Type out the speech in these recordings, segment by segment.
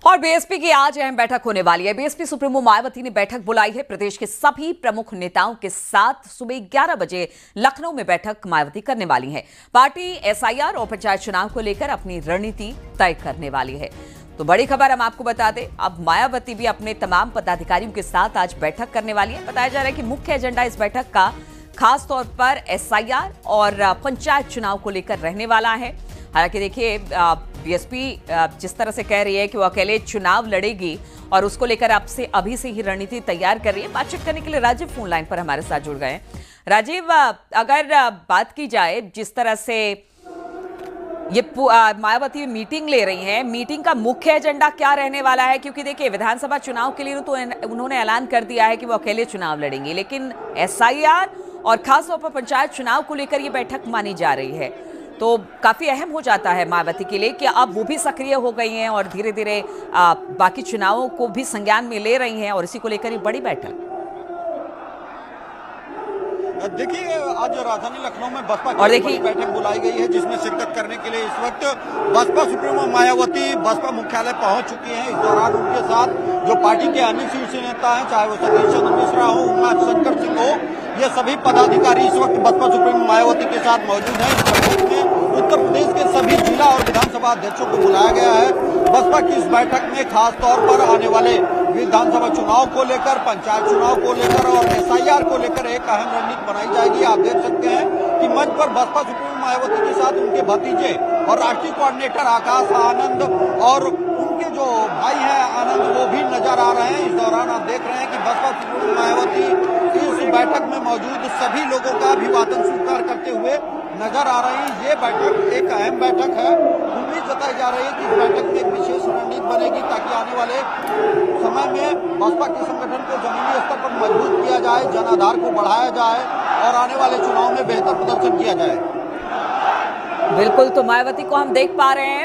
और बीएसपी की आज अहम बैठक होने वाली है। बीएसपी सुप्रीमो मायावती ने बैठक बुलाई है। प्रदेश के सभी प्रमुख नेताओं के साथ सुबह 11 बजे लखनऊ में बैठक मायावती करने वाली है। पार्टी एसआईआर और पंचायत चुनाव को लेकर अपनी रणनीति तय करने वाली है। तो बड़ी खबर हम आपको बता दें, अब मायावती भी अपने तमाम पदाधिकारियों के साथ आज बैठक करने वाली है। बताया जा रहा है कि मुख्य एजेंडा इस बैठक का खास तौर पर एसआईआर और पंचायत चुनाव को लेकर रहने वाला है। हालांकि देखिए, बीएसपी जिस तरह से कह रही है कि वो अकेले चुनाव लड़ेगी और उसको लेकर आपसे अभी से ही रणनीति तैयार कर रही है। बातचीत करने के लिए राजीव फोन लाइन पर हमारे साथ जुड़ गए हैं। राजीव, अगर बात की जाए जिस तरह से ये मायावती मीटिंग ले रही हैं, मीटिंग का मुख्य एजेंडा क्या रहने वाला है? क्योंकि देखिए, विधानसभा चुनाव के लिए तो उन्होंने ऐलान कर दिया है कि वो अकेले चुनाव लड़ेंगे, लेकिन एसआईआर और खासतौर पर पंचायत चुनाव को लेकर ये बैठक मानी जा रही है। तो काफी अहम हो जाता है मायावती के लिए कि अब वो भी सक्रिय हो गई हैं और धीरे धीरे बाकी चुनावों को भी संज्ञान में ले रही हैं, और इसी को लेकर ये बड़ी बैठक। देखिए, आज राजधानी लखनऊ में बसपा की बड़ी बैठक बुलाई गई है, जिसमें शिरकत करने के लिए इस वक्त बसपा सुप्रीमो मायावती बसपा मुख्यालय पहुंच चुकी हैं। इस दौरान उनके साथ जो पार्टी के अन्य शीर्ष नेता हैं, चाहे वो सतीश चंद्र मिश्रा हो, उमाशंकर सिंह हो, ये सभी पदाधिकारी इस वक्त बसपा सुप्रीमो मायावती के साथ मौजूद हैं। इस बैठक में उत्तर प्रदेश के सभी जिला और विधानसभा अध्यक्षों को बुलाया गया है। बसपा की इस बैठक में खास तौर पर आने वाले विधानसभा चुनाव को लेकर, पंचायत चुनाव को लेकर और एसआईआर को लेकर एक अहम रणनीति बनाई जाएगी। आप देख सकते हैं कि मंच पर बसपा सुप्रीमो मायावती के साथ उनके भतीजे और राष्ट्रीय कोऑर्डिनेटर आकाश आनंद और उनके जो भाई हैं आनंद, वो भी नजर आ रहे हैं। इस दौरान आप देख रहे हैं कि बसपा सुप्रीमो मायावती इस बैठक में मौजूद सभी लोगों का अभिवादन स्वीकार करते हुए नजर आ रही है। ये बैठक एक अहम बैठक है। उम्मीद जताई जा रही है कि इस बैठक में एक विशेष रणनीति बनेगी ताकि आने वाले समय में बसपा के संगठन को जमीनी स्तर पर मजबूत किया जाए, जनाधार को बढ़ाया जाए और आने वाले चुनाव में बेहतर प्रदर्शन किया जाए। बिल्कुल, तो मायावती को हम देख पा रहे हैं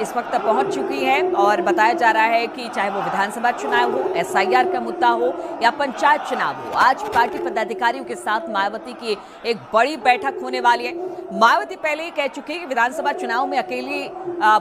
इस वक्त पहुंच चुकी है, और बताया जा रहा है कि चाहे वो विधानसभा चुनाव हो, एसआईआर का मुद्दा हो या पंचायत चुनाव हो, आज पार्टी पदाधिकारियों के साथ मायावती की एक बड़ी बैठक होने वाली है। मायावती पहले ही कह चुकी है कि विधानसभा चुनाव में अकेली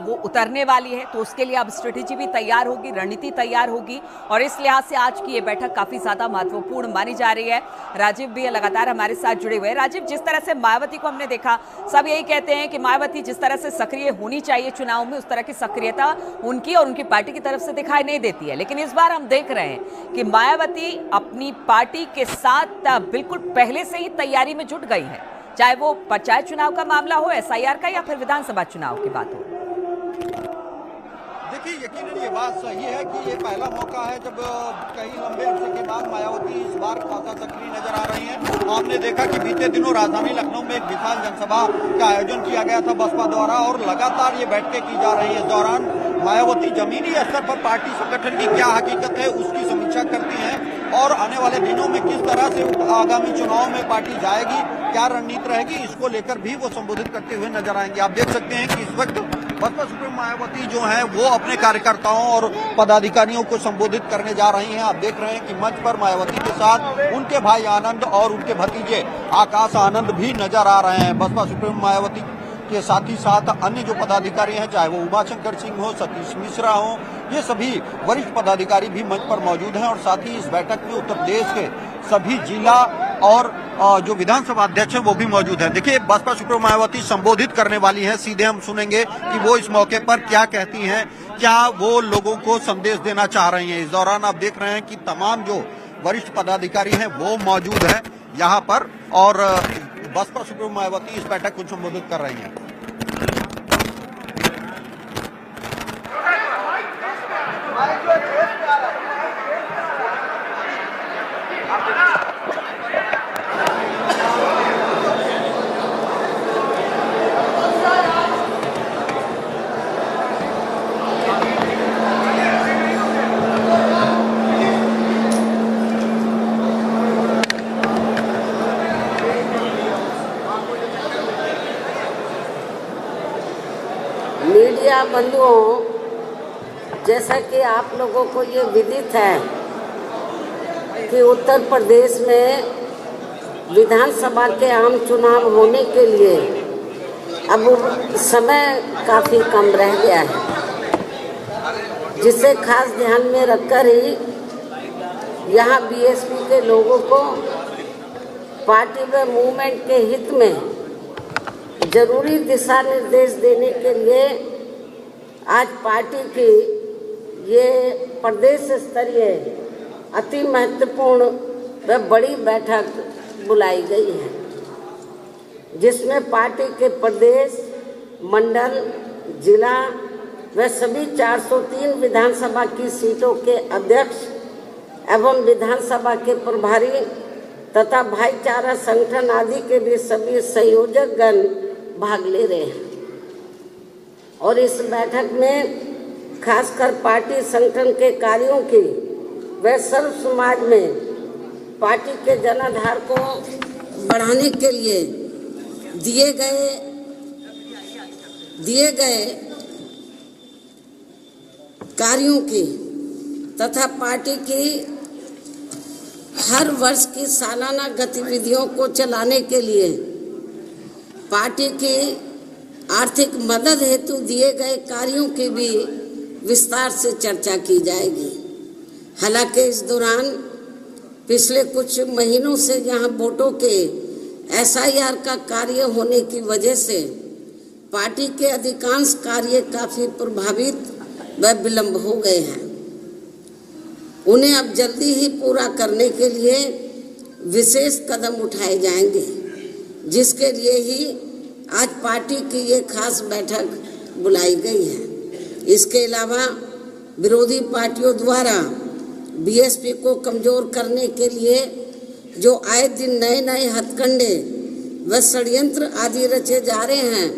वो उतरने वाली है, तो उसके लिए अब स्ट्रेटेजी भी तैयार होगी, रणनीति तैयार होगी, और इस लिहाज से आज की ये बैठक काफी ज्यादा महत्वपूर्ण मानी जा रही है। राजीव भी लगातार हमारे साथ जुड़े हुए हैं। राजीव, जिस तरह से मायावती को हमने देखा, सब यही कहते हैं कि मायावती जिस तरह से सक्रिय होनी चाहिए चुनाव में, उस तरह की सक्रियता उनकी और उनकी पार्टी की तरफ से दिखाई नहीं देती है। लेकिन इस बार हम देख रहे हैं कि मायावती अपनी पार्टी के साथ बिल्कुल पहले से ही तैयारी में जुट गई है, चाहे वो पंचायत चुनाव का मामला हो, एसआईआर का, या फिर विधानसभा चुनाव की बात हो। देखिए, यकीनन ये बात सही है कि ये पहला मौका है जब कई लंबे अरसे के बाद मायावती इस बार खासा सक्रिय नजर आ रही हैं। आपने देखा कि बीते दिनों राजधानी लखनऊ में एक विशाल जनसभा का आयोजन किया गया था बसपा द्वारा, और लगातार ये बैठकें की जा रही है। इस दौरान मायावती जमीनी स्तर पर पार्टी संगठन की क्या हकीकत है उसकी समीक्षा करती हैं, और आने वाले दिनों में किस तरह से आगामी चुनाव में पार्टी जाएगी, क्या रणनीति रहेगी, इसको लेकर भी वो संबोधित करते हुए नजर आएंगे। आप देख सकते हैं कि इस वक्त बसपा सुप्रीमो मायावती जो है वो अपने कार्यकर्ताओं और पदाधिकारियों को संबोधित करने जा रही हैं। आप देख रहे हैं कि मंच पर मायावती के साथ उनके भाई आनंद और उनके भतीजे आकाश आनंद भी नजर आ रहे हैं। बसपा सुप्रीमो मायावती के साथ ही साथ अन्य जो पदाधिकारी हैं, चाहे वो उमाशंकर सिंह हो, सतीश मिश्रा हो, ये सभी वरिष्ठ पदाधिकारी भी मंच पर मौजूद हैं। और साथ ही इस बैठक में उत्तर प्रदेश के सभी जिला और जो विधानसभा अध्यक्ष हैं वो भी मौजूद हैं। देखिए, बसपा सुप्रीमो मायावती संबोधित करने वाली हैं। सीधे हम सुनेंगे कि वो इस मौके पर क्या कहती हैं, क्या वो लोगों को संदेश देना चाह रही हैं। इस दौरान आप देख रहे हैं कि तमाम जो वरिष्ठ पदाधिकारी हैं वो मौजूद हैं यहाँ पर, और बसपा सुप्रीमो मायावती इस बैठक को संबोधित कर रही हैं। मीडिया बंधुओं, जैसा कि आप लोगों को ये विदित है कि उत्तर प्रदेश में विधानसभा के आम चुनाव होने के लिए अब समय काफ़ी कम रह गया है। जिसे खास ध्यान में रखकर ही यहाँ बीएसपी के लोगों को पार्टी व मूवमेंट के हित में जरूरी दिशा निर्देश देने के लिए आज पार्टी की ये प्रदेश स्तरीय अति महत्वपूर्ण व बड़ी बैठक बुलाई गई है, जिसमें पार्टी के प्रदेश, मंडल, जिला व सभी 403 विधानसभा की सीटों के अध्यक्ष एवं विधानसभा के प्रभारी तथा भाईचारा संगठन आदि के भी सभी संयोजक गण भाग ले रहे हैं। और इस बैठक में खासकर पार्टी संगठन के कार्यों की व सर्व समाज में पार्टी के जनाधार को बढ़ाने के लिए दिए गए कार्यों की तथा पार्टी की हर वर्ष की सालाना गतिविधियों को चलाने के लिए पार्टी की आर्थिक मदद हेतु दिए गए कार्यों की भी विस्तार से चर्चा की जाएगी। हालांकि इस दौरान पिछले कुछ महीनों से यहाँ वोटों के एसआईआर का कार्य होने की वजह से पार्टी के अधिकांश कार्य काफ़ी प्रभावित व विलंब हो गए हैं। उन्हें अब जल्दी ही पूरा करने के लिए विशेष कदम उठाए जाएंगे, जिसके लिए ही आज पार्टी की ये खास बैठक बुलाई गई है। इसके अलावा विरोधी पार्टियों द्वारा बीएसपी को कमज़ोर करने के लिए जो आए दिन नए नए हथकंडे व षड्यंत्र आदि रचे जा रहे हैं,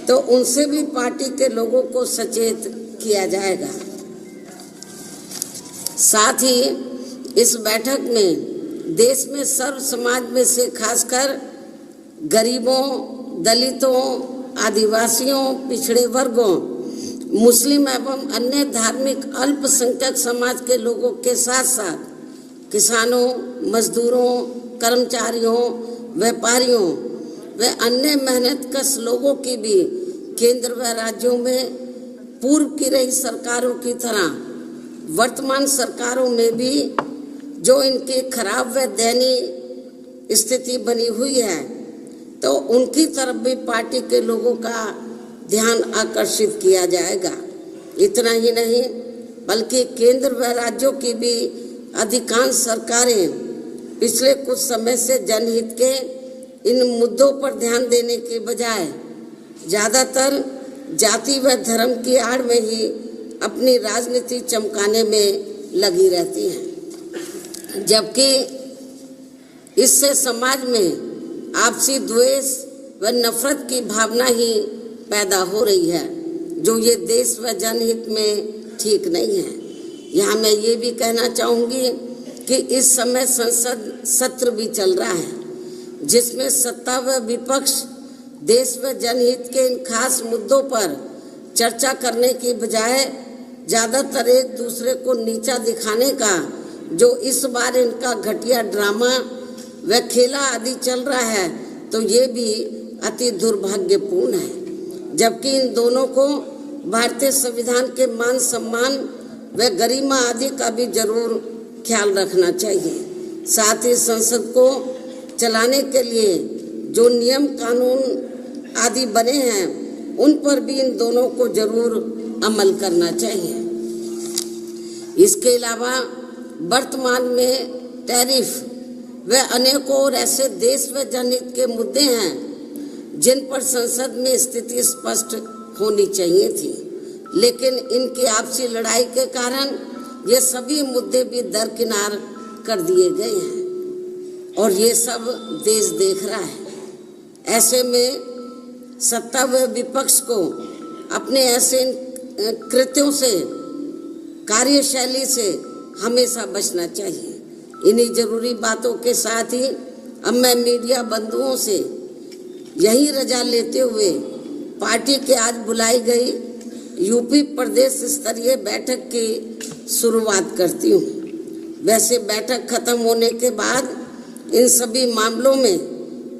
तो उनसे भी पार्टी के लोगों को सचेत किया जाएगा। साथ ही इस बैठक में देश में सर्व समाज में से खासकर गरीबों, दलितों, आदिवासियों, पिछड़े वर्गों, मुस्लिम एवं अन्य धार्मिक अल्पसंख्यक समाज के लोगों के साथ साथ किसानों, मजदूरों, कर्मचारियों, व्यापारियों व अन्य मेहनतकश लोगों की भी केंद्र व राज्यों में पूर्व की रही सरकारों की तरह वर्तमान सरकारों में भी जो इनकी खराब व दयनीय स्थिति बनी हुई है, तो उनकी तरफ भी पार्टी के लोगों का ध्यान आकर्षित किया जाएगा। इतना ही नहीं बल्कि केंद्र व राज्यों की भी अधिकांश सरकारें पिछले कुछ समय से जनहित के इन मुद्दों पर ध्यान देने के बजाय ज़्यादातर जाति व धर्म की आड़ में ही अपनी राजनीति चमकाने में लगी रहती हैं, जबकि इससे समाज में आपसी द्वेष व नफरत की भावना ही पैदा हो रही है, जो ये देश व जनहित में ठीक नहीं है। यहाँ मैं ये भी कहना चाहूँगी कि इस समय संसद सत्र भी चल रहा है, जिसमें सत्ता व विपक्ष देश व जनहित के इन खास मुद्दों पर चर्चा करने की बजाय ज़्यादातर एक दूसरे को नीचा दिखाने का जो इस बार इनका घटिया ड्रामा व खेला आदि चल रहा है, तो ये भी अति दुर्भाग्यपूर्ण है। जबकि इन दोनों को भारतीय संविधान के मान सम्मान व गरिमा आदि का भी जरूर ख्याल रखना चाहिए। साथ ही संसद को चलाने के लिए जो नियम कानून आदि बने हैं, उन पर भी इन दोनों को जरूर अमल करना चाहिए। इसके अलावा वर्तमान में टैरिफ व अनेकों और ऐसे देश व जनहित के मुद्दे हैं जिन पर संसद में स्थिति स्पष्ट होनी चाहिए थी, लेकिन इनकी आपसी लड़ाई के कारण ये सभी मुद्दे भी दरकिनार कर दिए गए हैं और ये सब देश देख रहा है। ऐसे में सत्ता व विपक्ष को अपने ऐसे कृत्यों से, कार्यशैली से हमेशा बचना चाहिए। इन्हीं जरूरी बातों के साथ ही अब मैं मीडिया बंधुओं से यही रजा लेते हुए पार्टी के आज बुलाई गई यूपी प्रदेश स्तरीय बैठक की शुरुआत करती हूँ। वैसे बैठक खत्म होने के बाद इन सभी मामलों में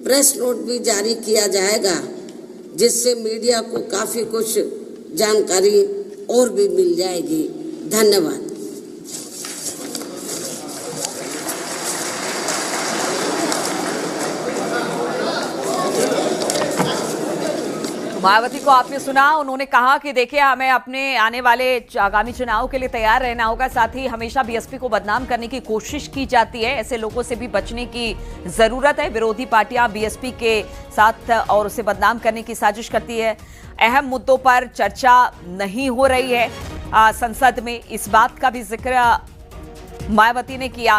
प्रेस नोट भी जारी किया जाएगा, जिससे मीडिया को काफ़ी कुछ जानकारी और भी मिल जाएगी। धन्यवाद। मायावती को आपने सुना, उन्होंने कहा कि देखिए हमें अपने आने वाले आगामी चुनाव के लिए तैयार रहना होगा, साथ ही हमेशा बीएसपी को बदनाम करने की कोशिश की जाती है, ऐसे लोगों से भी बचने की जरूरत है। विरोधी पार्टियां बीएसपी के साथ और उसे बदनाम करने की साजिश करती है। अहम मुद्दों पर चर्चा नहीं हो रही है संसद में, इस बात का भी जिक्र मायावती ने किया।